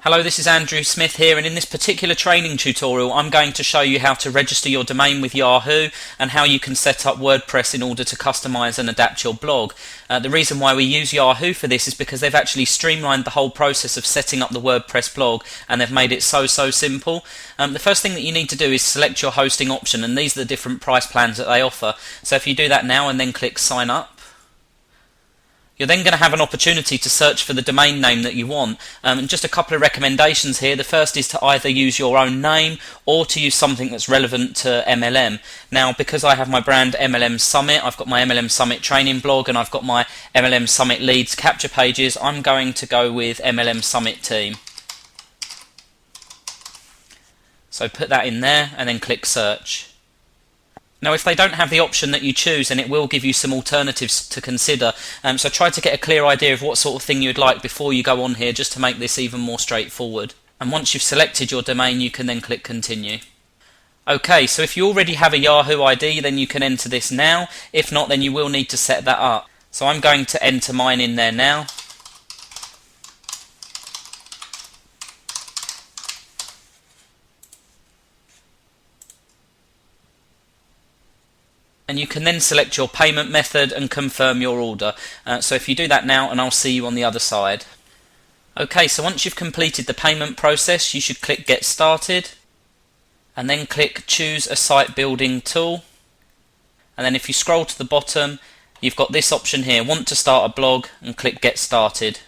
Hello, this is Andrew Smith here, and in this particular training tutorial I'm going to show you how to register your domain with Yahoo and how you can set up WordPress in order to customize and adapt your blog. The reason why we use Yahoo for this is because they've actually streamlined the whole process of setting up the WordPress blog, and they've made it so simple. The first thing that you need to do is select your hosting option, and these are the different price plans that they offer. So if you do that now and then click sign up, you're then going to have an opportunity to search for the domain name that you want. And just a couple of recommendations here. The first is to either use your own name or to use something that's relevant to MLM. Now, because I have my brand MLM Summit, I've got my MLM Summit training blog, and I've got my MLM Summit leads capture pages, I'm going to go with MLM Summit Team. So put that in there and then click search. Now, if they don't have the option that you choose, then it will give you some alternatives to consider. So try to get a clear idea of what sort of thing you'd like before you go on here, just to make this even more straightforward. And once you've selected your domain, you can then click continue. Okay, so if you already have a Yahoo ID, then you can enter this now. If not, then you will need to set that up. So I'm going to enter mine in there now. And you can then select your payment method and confirm your order. So if you do that now, and I'll see you on the other side. Okay, so once you've completed the payment process, you should click Get Started, and then click Choose a Site Building Tool. And then if you scroll to the bottom, you've got this option here, Want to Start a Blog, and click Get Started.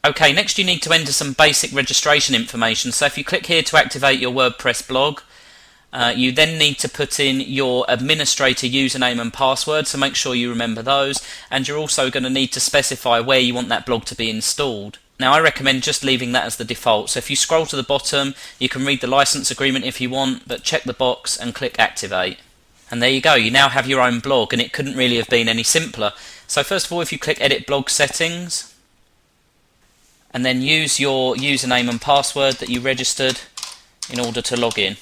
Okay, next you need to enter some basic registration information. So if you click here to activate your WordPress blog, you then need to put in your administrator username and password, so make sure you remember those, and you're also going to need to specify where you want that blog to be installed. Now, I recommend just leaving that as the default, so if you scroll to the bottom, you can read the license agreement if you want, but check the box and click activate. And there you go, you now have your own blog, and it couldn't really have been any simpler. So first of all, if you click edit blog settings, and then use your username and password that you registered in order to log in.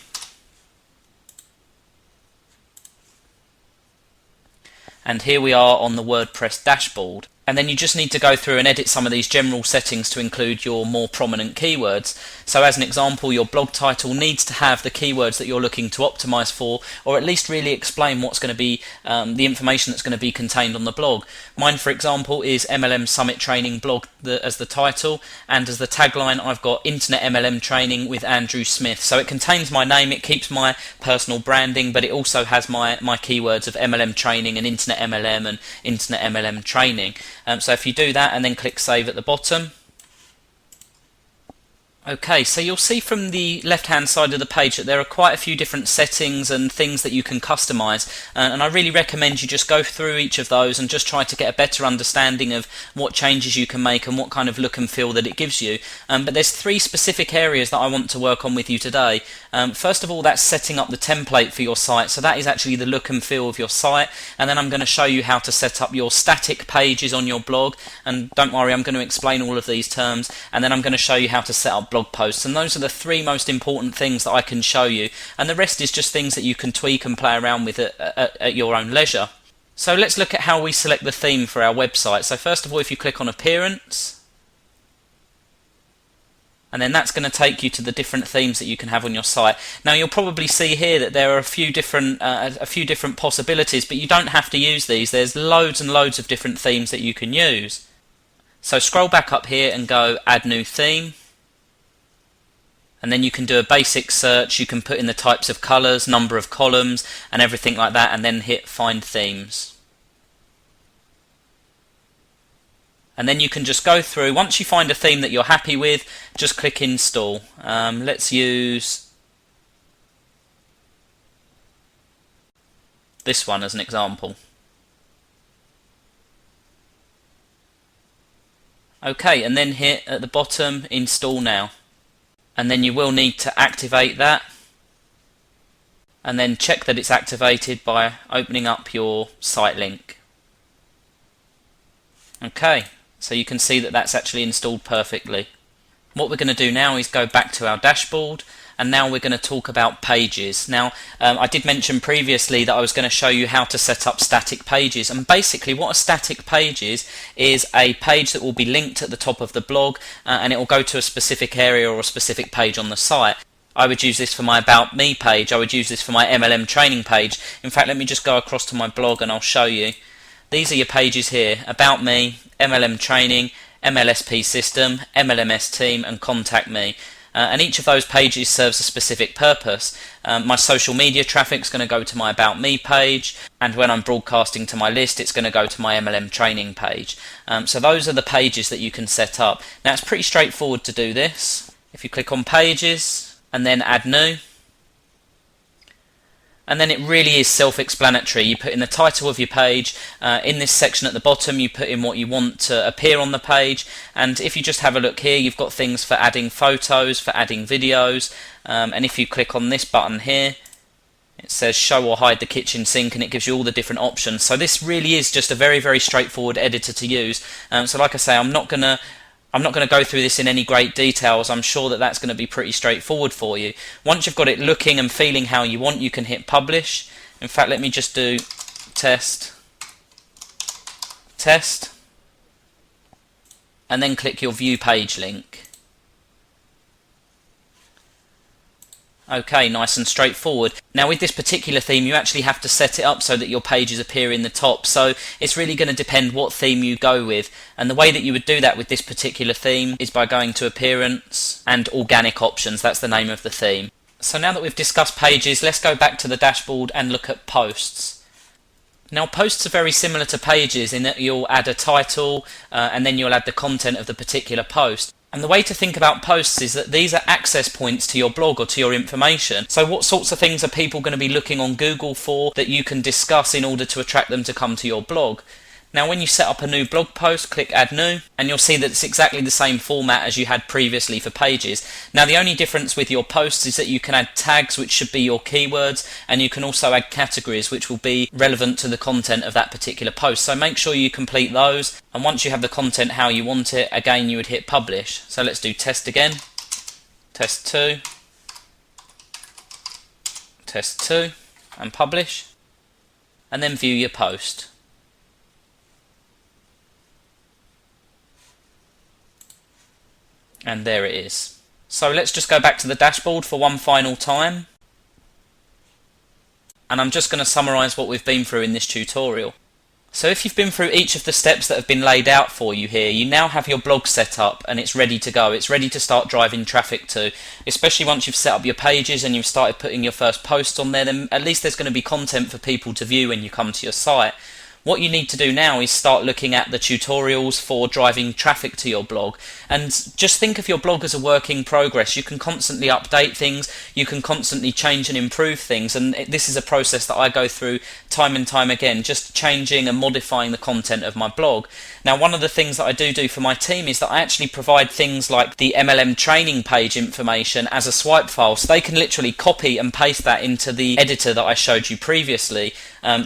And here we are on the WordPress dashboard. And then you just need to go through and edit some of these general settings to include your more prominent keywords. So as an example, your blog title needs to have the keywords that you're looking to optimize for, or at least really explain what's going to be the information that's going to be contained on the blog. Mine, for example, is MLM Summit Training Blog as the title, and as the tagline I've got Internet MLM Training with Andrew Smith. So it contains my name, it keeps my personal branding, but it also has my keywords of MLM Training and Internet MLM and Internet MLM Training. So if you do that and then click Save at the bottom. Okay, so you'll see from the left hand side of the page that there are quite a few different settings and things that you can customize, and I really recommend you just go through each of those and just try to get a better understanding of what changes you can make and what kind of look and feel that it gives you. But there's three specific areas that I want to work on with you today. First of all, that's setting up the template for your site, so that is actually the look and feel of your site, and then I'm going to show you how to set up your static pages on your blog, and don't worry, I'm going to explain all of these terms, and then I'm going to show you how to set up blog posts, and those are the three most important things that I can show you, and the rest is just things that you can tweak and play around with at your own leisure. So let's look at how we select the theme for our website. So first of all, if you click on Appearance, and then that's going to take you to the different themes that you can have on your site. Now you'll probably see here that there are a few different possibilities, but you don't have to use these. There's loads and loads of different themes that you can use. So scroll back up here and go Add New Theme. And then you can do a basic search, you can put in the types of colours, number of columns, and everything like that, and then hit Find Themes. And then you can just go through, once you find a theme that you're happy with, just click Install. Let's use this one as an example. Okay, and then hit at the bottom Install Now. And then you will need to activate that, and then check that it's activated by opening up your site link. Okay, so you can see that that's actually installed perfectly. What we're going to do now is go back to our dashboard, and now we're going to talk about pages. Now, I did mention previously that I was going to show you how to set up static pages, and basically what a static page is a page that will be linked at the top of the blog, and it will go to a specific area or a specific page on the site. I would use this for my About Me page, I would use this for my MLM training page. In fact, let me just go across to my blog and I'll show you. These are your pages here: About Me, MLM Training, MLSP System, MLMS Team, and Contact Me. And each of those pages serves a specific purpose. My social media traffic is going to go to my About Me page, and when I'm broadcasting to my list, it's going to go to my MLM training page. So those are the pages that you can set up. Now, it's pretty straightforward to do this. If you click on Pages and then Add New, and then it really is self-explanatory. You put in the title of your page. In this section at the bottom, you put in what you want to appear on the page. And if you just have a look here, you've got things for adding photos, for adding videos. And if you click on this button here, it says show or hide the kitchen sink, and it gives you all the different options. So this really is just a very, very straightforward editor to use. So like I say, I'm not going to go through this in any great details. I'm sure that that's going to be pretty straightforward for you. Once you've got it looking and feeling how you want, you can hit publish. In fact, let me just do test, and then click your view page link. Okay, nice and straightforward. Now with this particular theme, you actually have to set it up so that your pages appear in the top, so it's really going to depend what theme you go with. And the way that you would do that with this particular theme is by going to Appearance and Organic Options. That's the name of the theme. So now that we've discussed pages, let's go back to the dashboard and look at posts. Now posts are very similar to pages in that you'll add a title and then you'll add the content of the particular post. And the way to think about posts is that these are access points to your blog or to your information. So what sorts of things are people going to be looking on Google for that you can discuss in order to attract them to come to your blog? Now when you set up a new blog post, click Add New, and you'll see that it's exactly the same format as you had previously for pages. Now the only difference with your posts is that you can add tags, which should be your keywords, and you can also add categories which will be relevant to the content of that particular post. So make sure you complete those, and once you have the content how you want it, again you would hit publish. So let's do test again, test 2, test 2, and publish, and then view your post. And there it is. So let's just go back to the dashboard for one final time. And I'm just going to summarize what we've been through in this tutorial. So if you've been through each of the steps that have been laid out for you here, you now have your blog set up and it's ready to go. It's ready to start driving traffic to. Especially once you've set up your pages and you've started putting your first posts on there, then at least there's going to be content for people to view when you come to your site. What you need to do now is start looking at the tutorials for driving traffic to your blog, and just think of your blog as a work in progress. You can constantly update things, you can constantly change and improve things, and this is a process that I go through time and time again, just changing and modifying the content of my blog. Now one of the things that I do for my team is that I actually provide things like the MLM training page information as a swipe file, so they can literally copy and paste that into the editor that I showed you previously.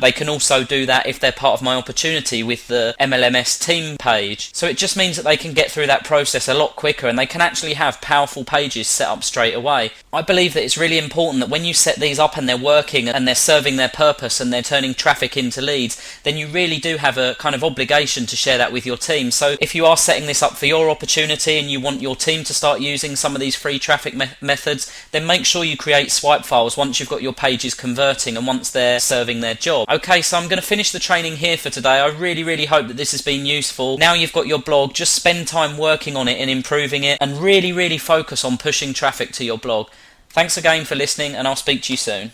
They can also do that if they're part of my opportunity with the MLMS team page. So it just means that they can get through that process a lot quicker and they can actually have powerful pages set up straight away. I believe that it's really important that when you set these up and they're working and they're serving their purpose and they're turning traffic into leads, then you really do have a kind of obligation to share that with your team. So if you are setting this up for your opportunity and you want your team to start using some of these free traffic methods, then make sure you create swipe files once you've got your pages converting and once they're serving their job. Okay, so I'm going to finish the training here for today. I really hope that this has been useful. Now you've got your blog, just spend time working on it and improving it, and really focus on pushing traffic to your blog. Thanks again for listening, and I'll speak to you soon.